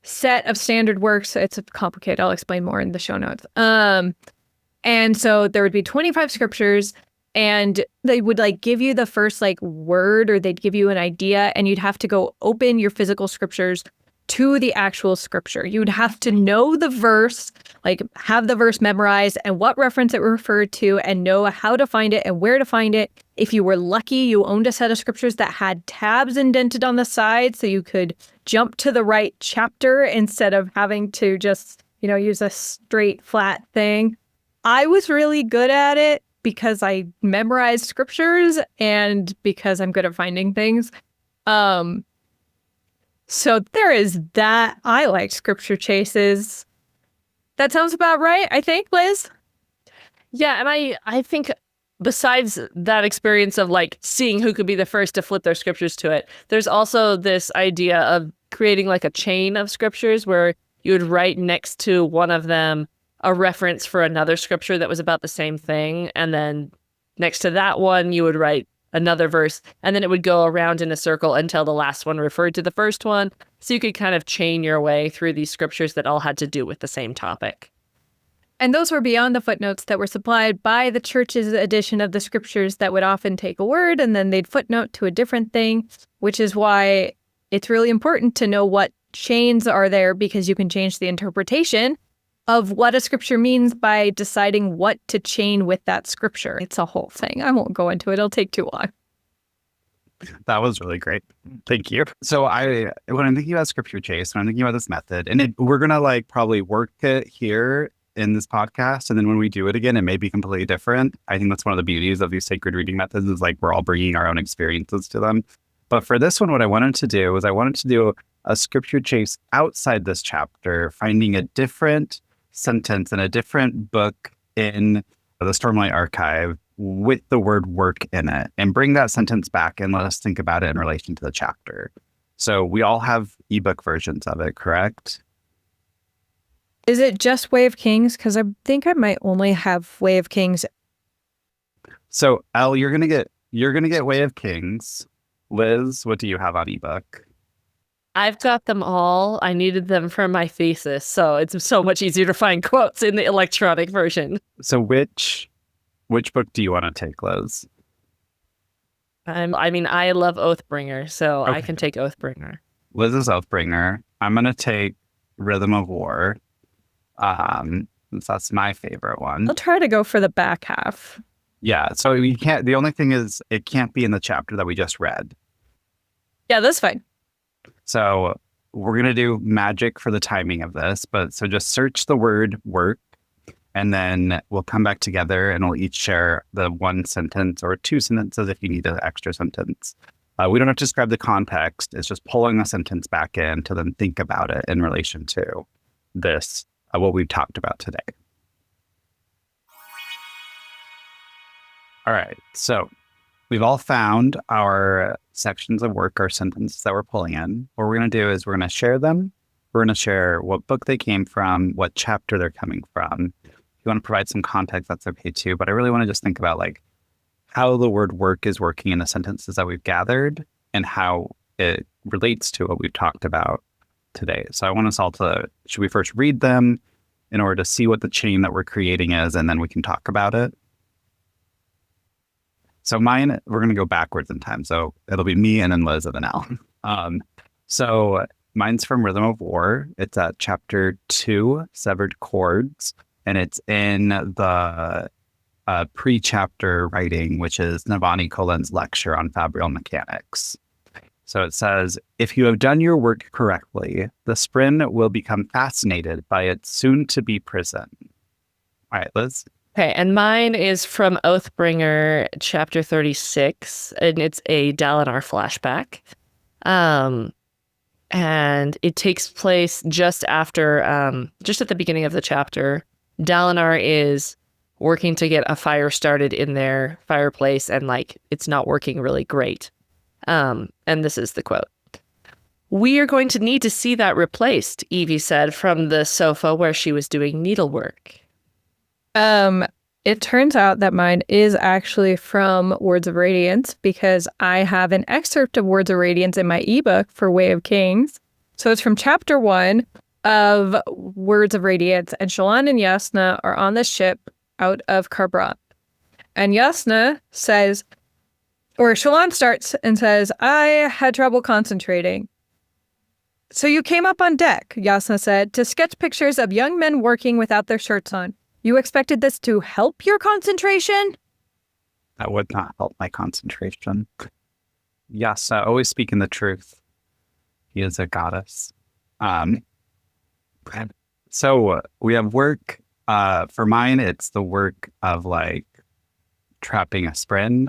set of standard works. It's complicated. I'll explain more in the show notes. And so there would be 25 scriptures, and they would like give you the first like word, or they'd give you an idea, and you'd have to go open your physical scriptures to the actual scripture. You'd have to know the verse, like have the verse memorized and what reference it referred to, and know how to find it and where to find it. If you were lucky, you owned a set of scriptures that had tabs indented on the side so you could jump to the right chapter instead of having to just, use a straight flat thing. I was really good at it. because I memorized scriptures and because I'm good at finding things. So there is that. I like scripture chases. That sounds about right, I think, Liz. Yeah, and I think besides that experience of like seeing who could be the first to flip their scriptures to it, there's also this idea of creating like a chain of scriptures where you would write next to one of them a reference for another scripture that was about the same thing. And then next to that one, you would write another verse, and then it would go around in a circle until the last one referred to the first one. So you could kind of chain your way through these scriptures that all had to do with the same topic. And those were beyond the footnotes that were supplied by the church's edition of the scriptures that would often take a word and then they'd footnote to a different thing, which is why it's really important to know what chains are there, because you can change the interpretation of what a scripture means by deciding what to chain with that scripture. It's a whole thing. I won't go into it. It'll take too long. That was really great. Thank you. So when I'm thinking about scripture chase, when I'm thinking about this method, and we're going to like probably work it here in this podcast. And then when we do it again, it may be completely different. I think that's one of the beauties of these sacred reading methods is like we're all bringing our own experiences to them. But for this one, what I wanted to do was I wanted to do a scripture chase outside this chapter, finding a different sentence in a different book in the Stormlight archive with the word work in it, and bring that sentence back and let us think about it in relation to the chapter. So we all have ebook versions of it, correct? Is it just Way of Kings? Because I think I might only have Way of Kings. So Elle, you're gonna get Way of Kings. Liz, what do you have on ebook? I've got them all. I needed them for my thesis, so it's so much easier to find quotes in the electronic version. So which book do you want to take, Liz? I love Oathbringer, so Okay. I can take Oathbringer. Liz is Oathbringer. I'm gonna take Rhythm of War. Since that's my favorite one. I'll try to go for the back half. Yeah, so you can't. The only thing is, it can't be in the chapter that we just read. Yeah, that's fine. So we're gonna do magic for the timing of this, so just search the word work, and then we'll come back together and we'll each share the one sentence or two sentences if you need an extra sentence. We don't have to describe the context. It's just pulling the sentence back in to then think about it in relation to this, what we've talked about today. All right, so we've all found our sections of work, our sentences that we're pulling in. What we're going to do is we're going to share them. We're going to share what book they came from, what chapter they're coming from. If you want to provide some context, that's okay too. But I really want to just think about like how the word work is working in the sentences that we've gathered and how it relates to what we've talked about today. So I want us all to, should we first read them in order to see what the chain that we're creating is, and then we can talk about it? So mine, we're going to go backwards in time. So it'll be me and then Liz and then Elle. So mine's from Rhythm of War. It's at chapter 2, Severed Chords. And it's in the pre-chapter writing, which is Navani Kolen's lecture on fabrial mechanics. So it says, if you have done your work correctly, the Sprin will become fascinated by its soon-to-be prison. All right, Liz? Okay, and mine is from Oathbringer, chapter 36, and it's a Dalinar flashback. And it takes place just after, just at the beginning of the chapter. Dalinar is working to get a fire started in their fireplace, and like it's not working really great. And this is the quote. "We are going to need to see that replaced," Evie said from the sofa where she was doing needlework. It turns out that mine is actually from Words of Radiance, because I have an excerpt of Words of Radiance in my ebook for Way of Kings. So it's from chapter 1 of Words of Radiance, and Shallan and Yasna are on the ship out of Kharbran. And Yasna says, or Shallan starts and says, "I had trouble concentrating." "So you came up on deck," Yasna said, "to sketch pictures of young men working without their shirts on. You expected this to help your concentration?" That would not help my concentration. Yes, always speaking the truth. He is a goddess. So we have work. For mine, it's the work of like trapping a spren.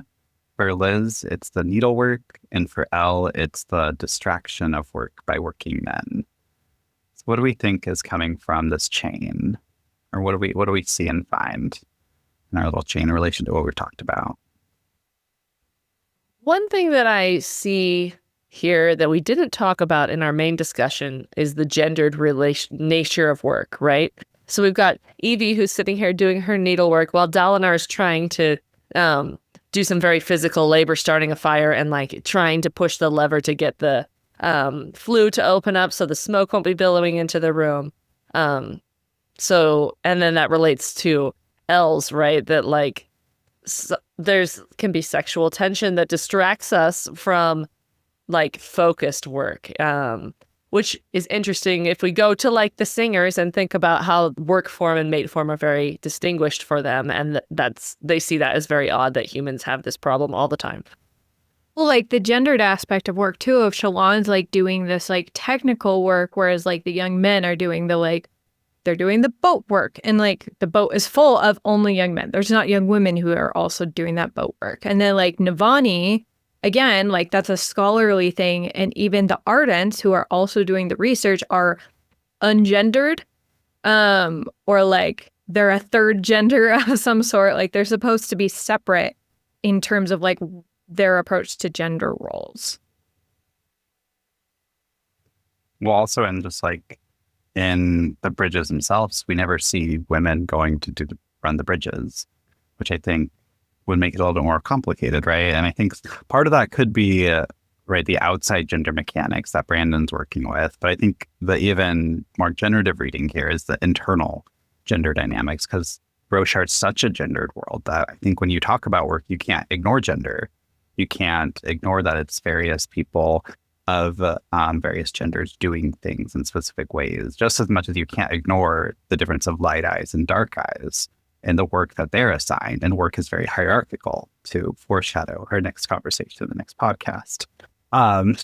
For Liz, it's the needlework. And for Elle, it's the distraction of work by working men. So what do we think is coming from this chain? Or what do we see and find in our little chain in relation to what we've talked about? One thing that I see here that we didn't talk about in our main discussion is the gendered nature of work, right? So we've got Evie who's sitting here doing her needlework while Dalinar is trying to do some very physical labor, starting a fire and like trying to push the lever to get the flue to open up so the smoke won't be billowing into the room. So, and then that relates to L's, right? That like can be sexual tension that distracts us from like focused work, which is interesting if we go to like the singers and think about how work form and mate form are very distinguished for them. And they see that as very odd that humans have this problem all the time. Well, like the gendered aspect of work too, of Shallan's like doing this like technical work, whereas like the young men are doing the like, they're doing the boat work, and like the boat is full of only young men. There's not young women who are also doing that boat work. And then like Navani, again, like that's a scholarly thing. And even the Ardents who are also doing the research are ungendered, or like they're a third gender of some sort. Like they're supposed to be separate in terms of like their approach to gender roles. Well, also in just like in the bridges themselves, we never see women going to run the bridges, which I think would make it a little bit more complicated, right? And I think part of that could be, right, the outside gender mechanics that Brandon's working with. But I think the even more generative reading here is the internal gender dynamics, because Roshart's such a gendered world that I think when you talk about work, you can't ignore gender. You can't ignore that it's various people of various genders doing things in specific ways, just as much as you can't ignore the difference of light eyes and dark eyes and the work that they're assigned. And work is very hierarchical, to foreshadow our next conversation, the next podcast. And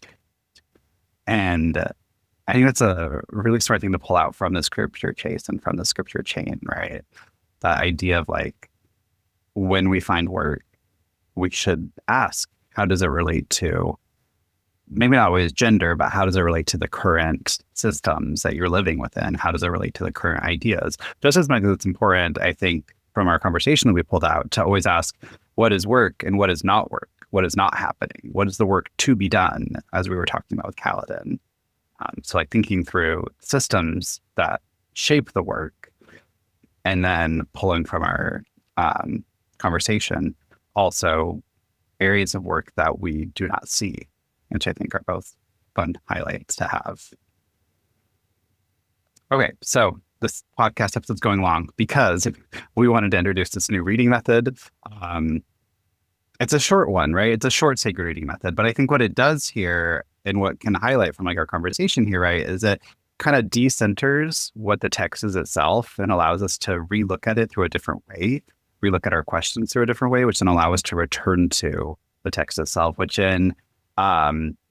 I think that's a really smart thing to pull out from the scripture chase and from the scripture chain, right? That idea of like, when we find work, we should ask, how does it relate to, maybe not always gender, but how does it relate to the current systems that you're living within? How does it relate to the current ideas? Just as much as it's important, I think, from our conversation that we pulled out, to always ask, what is work and what is not work? What is not happening? What is the work to be done, as we were talking about with Kaladin? So like thinking through systems that shape the work, and then pulling from our conversation, also areas of work that we do not see, which I think are both fun highlights to have. Okay, so this podcast episode's going long because we wanted to introduce this new reading method. It's a short one, right? It's a short sacred reading method, but I think what it does here, and what can highlight from like our conversation here, right, is it kind of decenters what the text is itself and allows us to relook at it through a different way, relook at our questions through a different way, which then allow us to return to the text itself, which in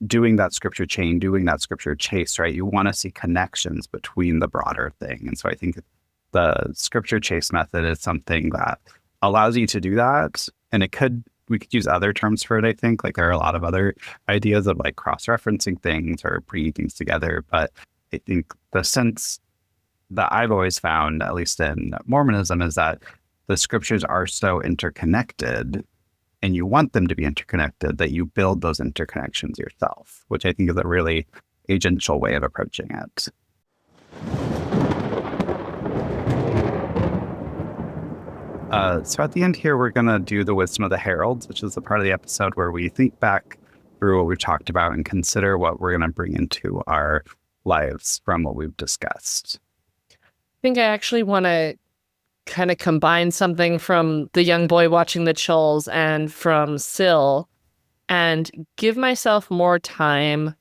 doing that scripture chain, doing that scripture chase, right, you want to see connections between the broader thing. And so I think the scripture chase method is something that allows you to do that. And we could use other terms for it, I think. Like there are a lot of other ideas of like cross-referencing things or bringing things together. But I think the sense that I've always found, at least in Mormonism, is that the scriptures are so interconnected, and you want them to be interconnected, that you build those interconnections yourself, which I think is a really agential way of approaching it. So at the end here, we're going to do the wisdom of the heralds, which is the part of the episode where we think back through what we've talked about and consider what we're going to bring into our lives from what we've discussed. I think I actually want to kind of combine something from the young boy watching the Chulls and from Syl, and give myself more time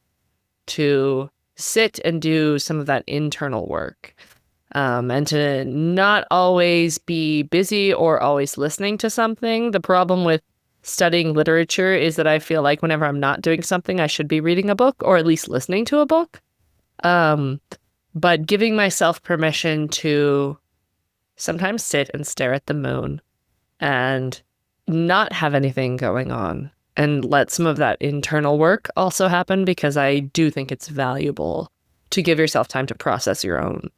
to sit and do some of that internal work, and to not always be busy or always listening to something. The problem with studying literature is that I feel like whenever I'm not doing something, I should be reading a book or at least listening to a book. But giving myself permission to sometimes sit and stare at the moon and not have anything going on and let some of that internal work also happen, because I do think it's valuable to give yourself time to process your own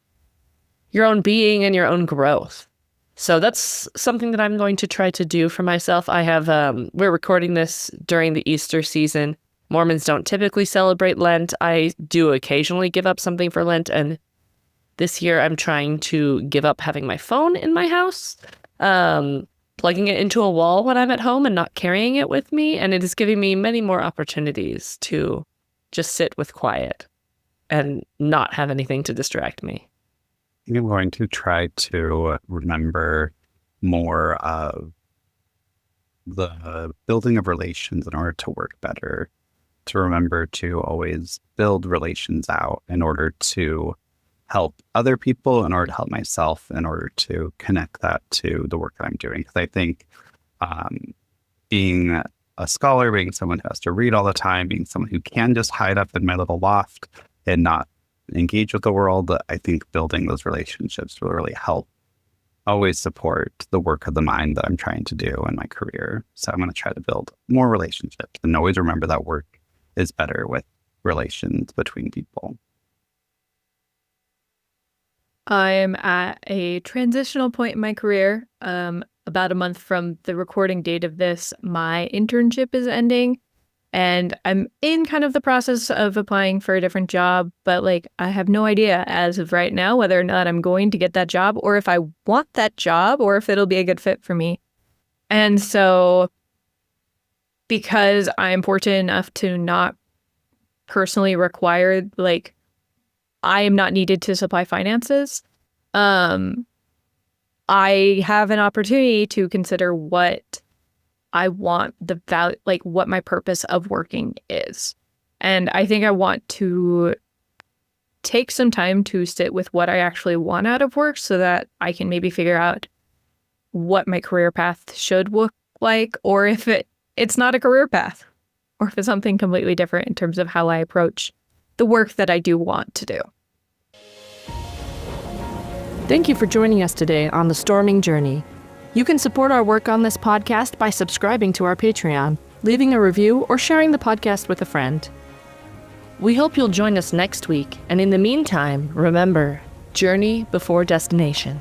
being and your own growth. So that's something that I'm going to try to do for myself. I have, we're recording this during the Easter season. Mormons don't typically celebrate Lent. I do occasionally give up something for Lent, and this year I'm trying to give up having my phone in my house, plugging it into a wall when I'm at home and not carrying it with me. And it is giving me many more opportunities to just sit with quiet and not have anything to distract me. I'm going to try to remember more of the building of relations in order to work better, to remember to always build relations out in order to help other people, in order to help myself, in order to connect that to the work that I'm doing. Because I think being a scholar, being someone who has to read all the time, being someone who can just hide up in my little loft and not engage with the world, I think building those relationships will really help always support the work of the mind that I'm trying to do in my career. So I'm going to try to build more relationships and always remember that work is better with relations between people. I'm at a transitional point in my career. About a month from the recording date of this, my internship is ending, and I'm in kind of the process of applying for a different job, but like I have no idea as of right now whether or not I'm going to get that job, or if I want that job, or if it'll be a good fit for me. And so, because I'm fortunate enough to not personally require, like, I am not needed to supply finances, I have an opportunity to consider what I want the value, like what my purpose of working is. And I think I want to take some time to sit with what I actually want out of work so that I can maybe figure out what my career path should look like, or if it's not a career path, or if it's something completely different in terms of how I approach the work that I do want to do. Thank you for joining us today on The Storming Journey. You can support our work on this podcast by subscribing to our Patreon, leaving a review, or sharing the podcast with a friend. We hope you'll join us next week, and in the meantime, remember, journey before destination.